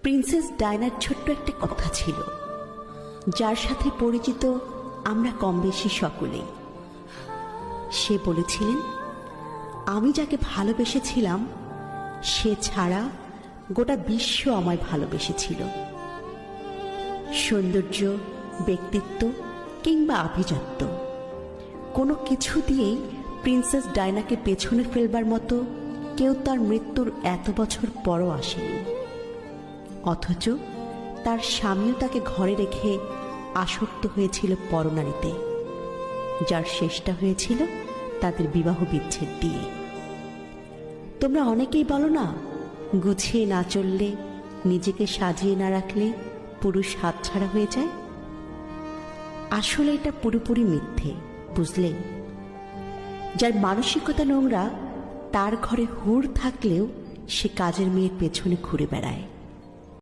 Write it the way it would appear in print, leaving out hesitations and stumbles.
Princess ডায়নার ছোট্ট একটা কথা ছিল, যার সাথে পরিচিত আমরা কম বেশি সকলেই। সে বলেছিলেন, আমি যাকে ভালোবেসেছিলাম সে ছাড়া গোটা বিশ্ব আমায় ভালোবেসেছিল। সৌন্দর্য, ব্যক্তিত্ব কিংবা আভিজাত্য কোনো কিছু দিয়েই প্রিন্সেস ডায়নাকে পেছনে ফেলবার মতো কেউ তার মৃত্যুর এত বছর পরও আসেনি। অথচ তার স্বামীও তাকে ঘরে রেখে আসক্ত হয়েছিল পরনারীতে, যার শেষটা হয়েছিল তাদের বিবাহ বিচ্ছেদ দিয়ে। তোমরা অনেকেই বলো না, গুছিয়ে না চললে, নিজেকে সাজিয়ে না রাখলে পুরুষ হাতছাড়া হয়ে যায়। আসলে এটা পুরোপুরি মিথ্যে, বুঝলে? যার মানসিকতা নোংরা তার ঘরে হুড় থাকলেও সে কাজের মেয়ের পেছনে ঘুরে বেড়ায়।